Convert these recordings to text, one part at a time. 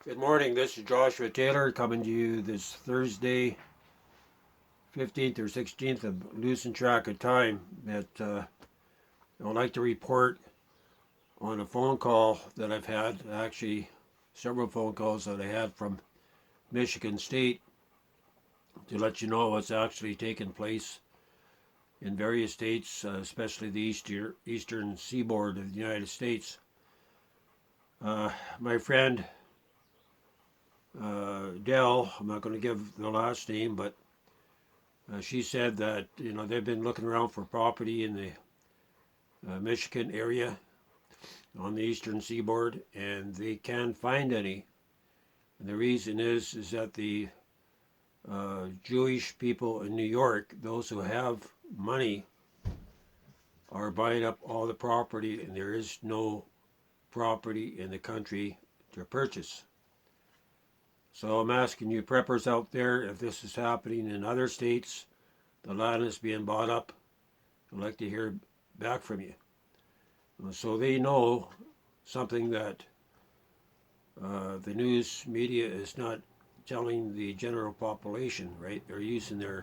Good morning. This is Joshua Taylor coming to you this Thursday, 15th or 16th. I'm losing track of time, but I would like to report on a phone call that I've had, actually several phone calls that I had from Michigan State to let you know what's actually taking place in various states, especially the eastern seaboard of the United States. My friend Dell, I'm not going to give the last name, but she said that they've been looking around for property in the Michigan area on the eastern seaboard, and they can't find any. And the reason is that the Jewish people in New York, those who have money, are buying up all the property, and there is no property in the country to purchase. So I'm asking you preppers out there, if this is happening in other states, the land is being bought up, I'd like to hear back from you. So they know something that the news media is not telling the general population, right? They're using the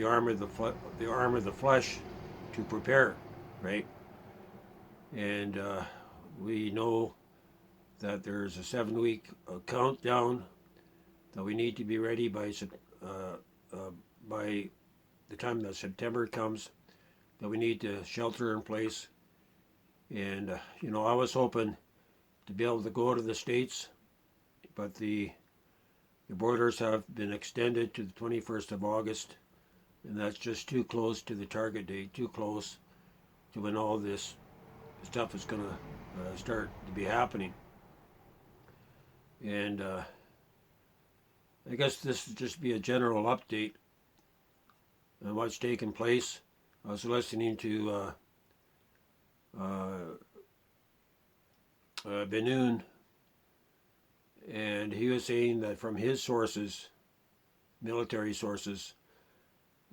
arm of the flesh to prepare, right? And we know that there's a 7-week countdown that we need to be ready by the time that September comes, that we need to shelter in place. And I was hoping to be able to go to the States, but the borders have been extended to the 21st of August, and that's just too close to the target date, too close to when all this stuff is going to start to be happening. And I guess this would just be a general update on what's taking place. I was listening to Ben-Nun, and he was saying that from his sources, military sources,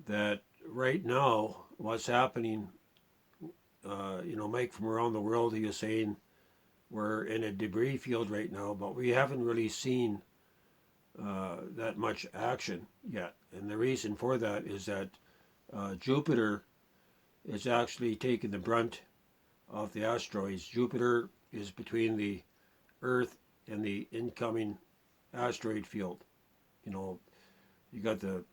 that right now what's happening, Mike from around the world, he was saying we're in a debris field right now, but we haven't really seen that much action yet. And the reason for that is that Jupiter is actually taking the brunt of the asteroids. Jupiter is between the Earth and the incoming asteroid field. You got the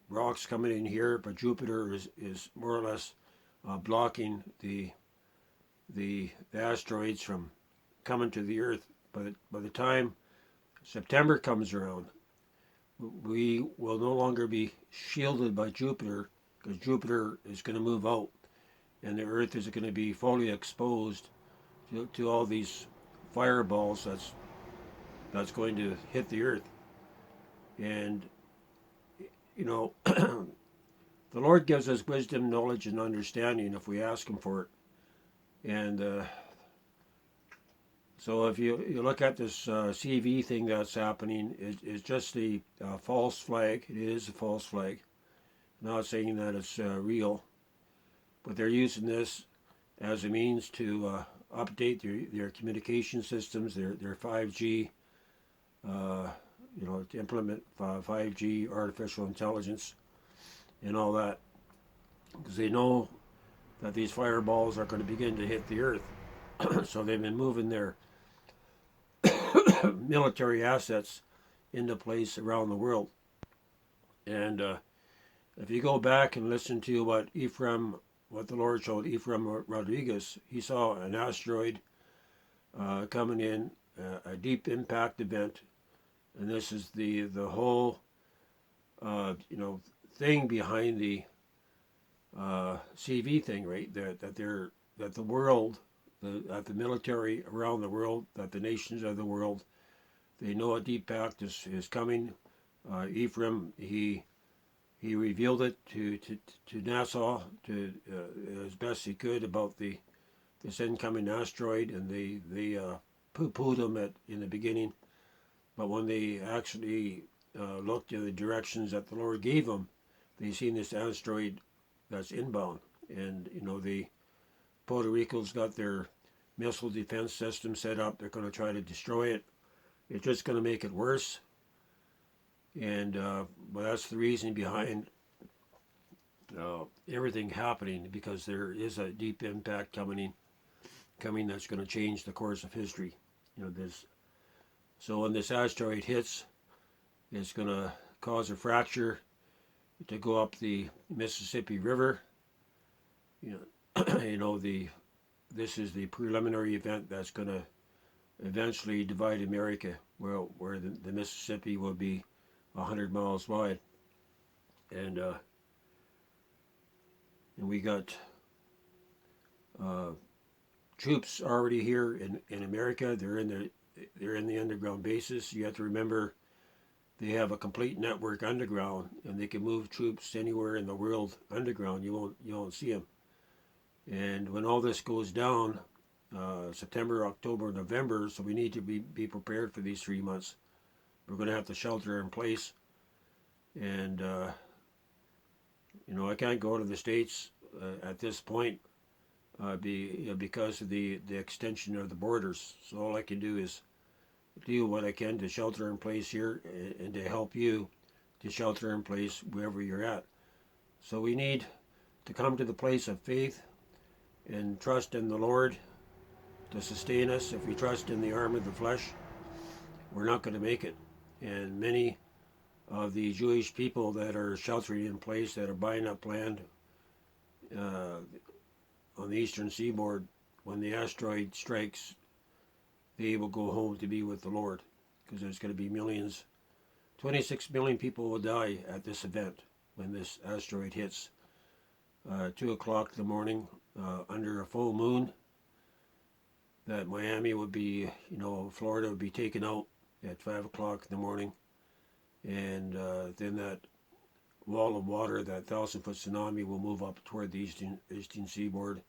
rocks coming in here, but Jupiter is more or less blocking the asteroids from coming to the Earth. But by the time September comes around, we will no longer be shielded by Jupiter, because Jupiter is going to move out, and the Earth is going to be fully exposed to all these fireballs that's going to hit the Earth. And the Lord gives us wisdom, knowledge, and understanding if we ask Him for it. And so if you look at this CV thing that's happening, it's just the false flag. It is a false flag. I'm not saying that it's real, but they're using this as a means to update their communication systems, their 5G, to implement 5G, artificial intelligence, and all that, because they know that these fireballs are going to begin to hit the Earth. So they've been moving their military assets into place around the world. And if you go back and listen to what the Lord showed Ephraim Rodriguez, he saw an asteroid coming in, a deep impact event, and this is the whole thing behind the CV thing, right? That the world, that the military around the world, that the nations of the world, they know a deep impact is coming. Ephraim, he revealed it to NASA as best he could about this incoming asteroid, and they poo-pooed him in the beginning. But when they actually looked in the directions that the Lord gave them, they seen this asteroid that's inbound. And the Puerto Rico's got their missile defense system set up. They're going to try to destroy it. it's just going to make it worse. And but that's the reason behind everything happening, because there is a deep impact coming that's going to change the course of history. This. So when this asteroid hits, it's going to cause a fracture to go up the Mississippi River. This is the preliminary event that's going to eventually divide America, where the Mississippi will be 100 miles wide, and we got troops already here in America. They're in the underground bases. You have to remember, they have a complete network underground, and they can move troops anywhere in the world underground. You won't see them. And when all this goes down, September, October, November, so we need to be prepared for these 3 months. We're going to have to shelter in place. And, I can't go to the States at this point because of the extension of the borders. So all I can do is do what I can to shelter in place here and to help you to shelter in place wherever you're at. So we need to come to the place of faith and trust in the Lord to sustain us. If we trust in the arm of the flesh, we're not going to make it. And many of the Jewish people that are sheltering in place, that are buying up land on the eastern seaboard, when the asteroid strikes, they will go home to be with the Lord, because there's going to be millions. 26 million people will die at this event when this asteroid hits. 2 o'clock in the morning, under a full moon, that Miami would be, Florida would be taken out at 5 o'clock in the morning. And then that wall of water, that 1,000-foot tsunami, will move up toward the eastern seaboard.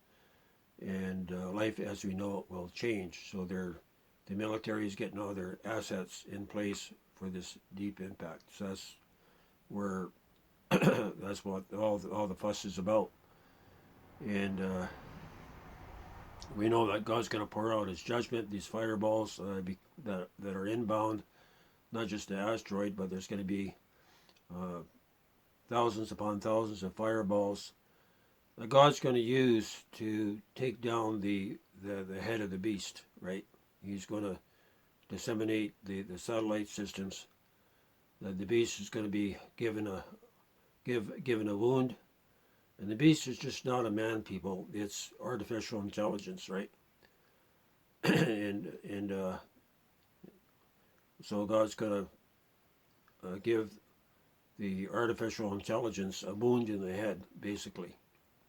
And life as we know it will change. So the military is getting all their assets in place for this deep impact. So that's where that's what all the fuss is about. And we know that God's going to pour out His judgment. These fireballs that are inbound, not just the asteroid, but there's going to be thousands upon thousands of fireballs that God's going to use to take down the head of the beast. Right? He's going to disseminate the satellite systems. The beast is going to be given a wound. And the beast is just not a man, people. It's artificial intelligence, right? and so God's going to give the artificial intelligence a wound in the head, basically.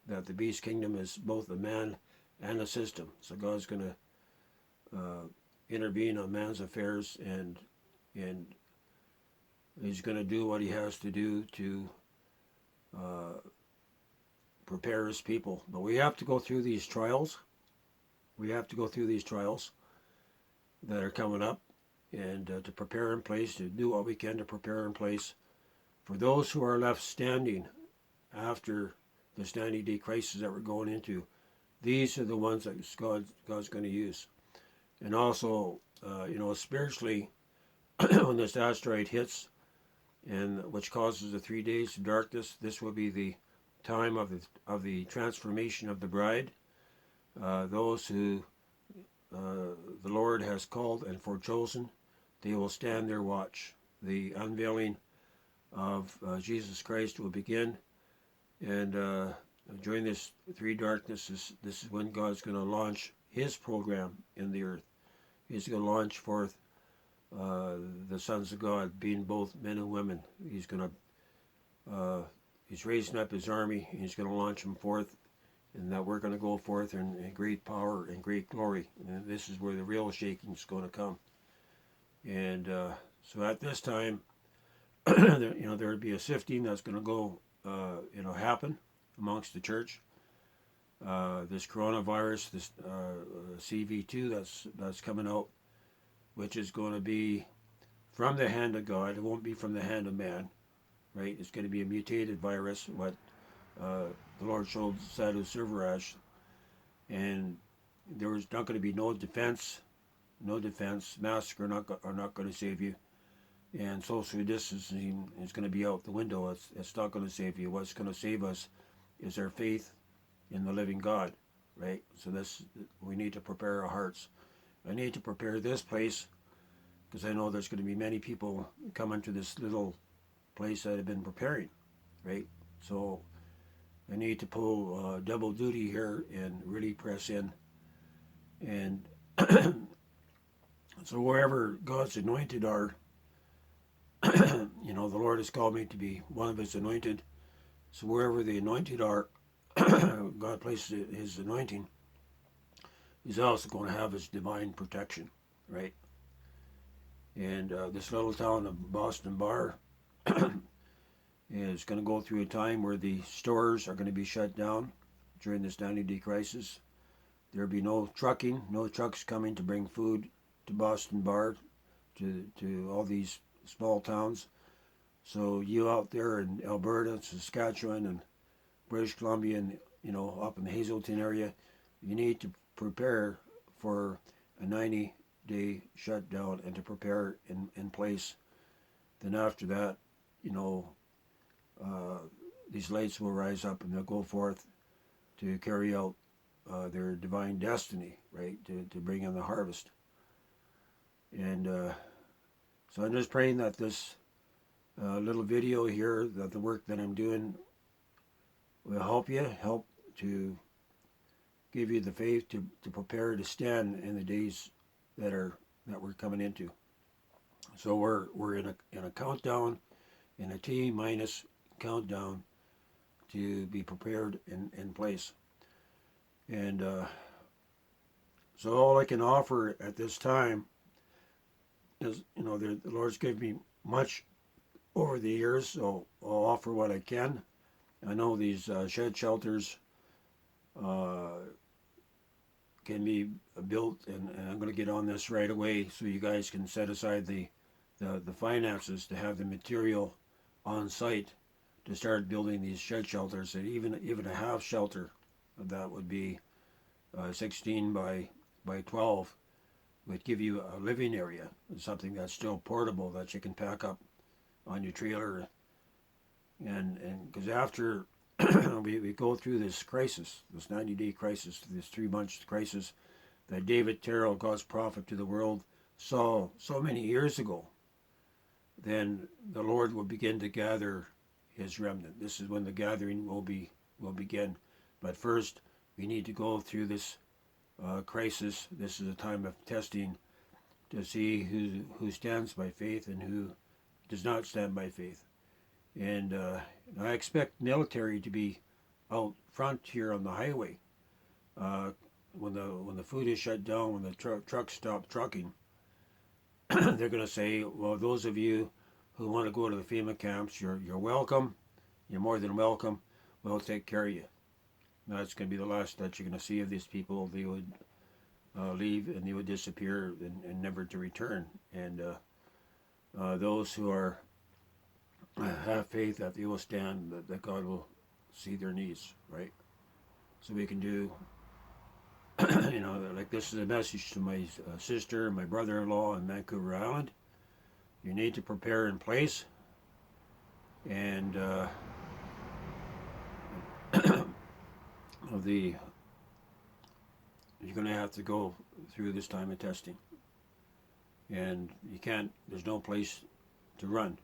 That the beast kingdom is both a man and a system. So God's going to intervene on man's affairs, and He's going to do what He has to do to prepare His people. But we have to go through these trials. We have to go through these trials that are coming up, and to prepare in place, to do what we can to prepare in place for those who are left standing after the 90-day crisis that we're going into. These are the ones that God's going to use. And also, spiritually, when this asteroid hits, and which causes the 3 days of darkness, this will be the time of the transformation of the bride. Those who the Lord has called and forechosen, they will stand their watch. The unveiling of Jesus Christ will begin, and during this 3 darknesses, this is when God's going to launch His program in the earth. He's going to launch forth the sons of God, being both men and women. He's going to He's raising up His army. He's going to launch them forth, and that we're going to go forth in great power and great glory. And this is where the real shaking is going to come. And so at this time, there would be a sifting that's going to go, happen amongst the church. This coronavirus, this CV2 that's coming out, which is going to be from the hand of God. It won't be from the hand of man, right? It's going to be a mutated virus, what the Lord showed Sadhu Silverash, and there was not going to be no defense no defense. Masks are not going to save you, and social distancing is going to be out the window. It's not going to save you. What's going to save us is our faith in the living God, right? So we need to prepare our hearts. I need to prepare this place because I know there's going to be many people coming to this little place that I've been preparing, right? So I need to pull double duty here and really press in. And so wherever God's anointed are, the Lord has called me to be one of His anointed. So wherever the anointed are, God places His anointing. He's also going to have His divine protection, right? And this little town of Boston Bar is going to go through a time where the stores are going to be shut down during this 90-day crisis. There'll be no trucking, no trucks coming to bring food to Boston Bar, to all these small towns. So you out there in Alberta, Saskatchewan, and British Columbia, and up in the Hazelton area, you need to prepare for a 90-day shutdown and to prepare in place. Then after that, these lights will rise up and they'll go forth to carry out their divine destiny, right? To bring in the harvest. And so I'm just praying that this little video here, that the work that I'm doing will help to give you the faith to prepare to stand in the days that we're coming into. So we're in a countdown, in a T-minus countdown to be prepared in place. And so all I can offer at this time is, the Lord's given me much over the years, so I'll offer what I can. I know these shed shelters can be built, and I'm going to get on this right away so you guys can set aside the finances to have the material on site to start building these shed shelters. And even a half shelter that would be 16 by 12 would give you a living area, something that's still portable that you can pack up on your trailer. And because after we go through this crisis, this 90-day crisis, this 3-month crisis that David Terrell, God's prophet to the world, saw so many years ago, then the Lord will begin to gather His remnant. This is when the gathering will begin. But first, we need to go through this crisis. This is a time of testing to see who stands by faith and who does not stand by faith. And I expect military to be out front here on the highway when the food is shut down, when the trucks stop trucking. They're going to say, well, those of you who want to go to the FEMA camps, you're welcome. You're more than welcome. We'll take care of you. That's going to be the last that you're going to see of these people. They would leave and they would disappear and never to return. And those who have faith that they will stand, that God will see their needs, right? So we can do, like this is a message to my sister and my brother-in-law in Vancouver Island. You need to prepare in place, and you're going to have to go through this time of testing, and there's no place to run.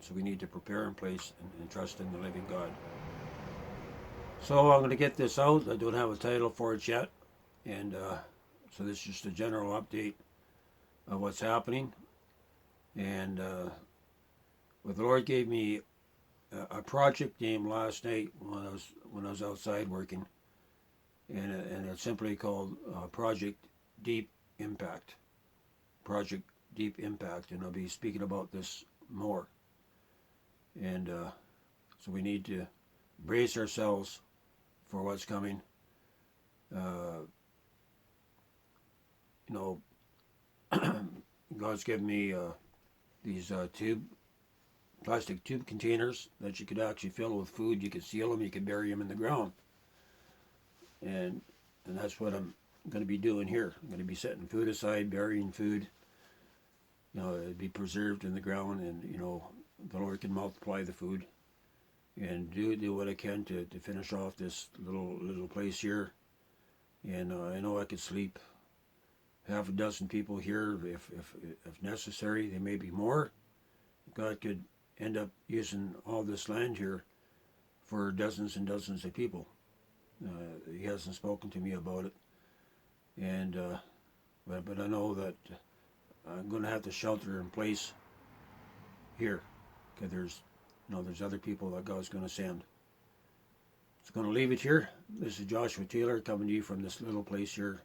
So we need to prepare in place and trust in the living God. So I'm going to get this out. I don't have a title for it yet, and so this is just a general update of what's happening. And what the Lord gave me a project name last night when I was outside working, and it's simply called Project Deep Impact. Project Deep Impact, and I'll be speaking about this more. And so we need to brace ourselves for what's coming. God's given me these plastic tube containers that you could actually fill with food. You could seal them, you could bury them in the ground, and that's what I'm going to be doing here. I'm going to be setting food aside, burying food. You know, it'd be preserved in the ground, and you know, the Lord can multiply the food, and do what I can to finish off this little place here. And I know I could sleep half a dozen people here if necessary. There may be more. God could end up using all this land here for dozens and dozens of people. He hasn't spoken to me about it, and but I know that I'm going to have to shelter in place here, because there's other people that God's going to send. So I'm going to leave it here. This is Joshua Taylor coming to you from this little place here,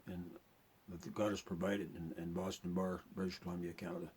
and that God has provided in Boston Bar, British Columbia, Canada.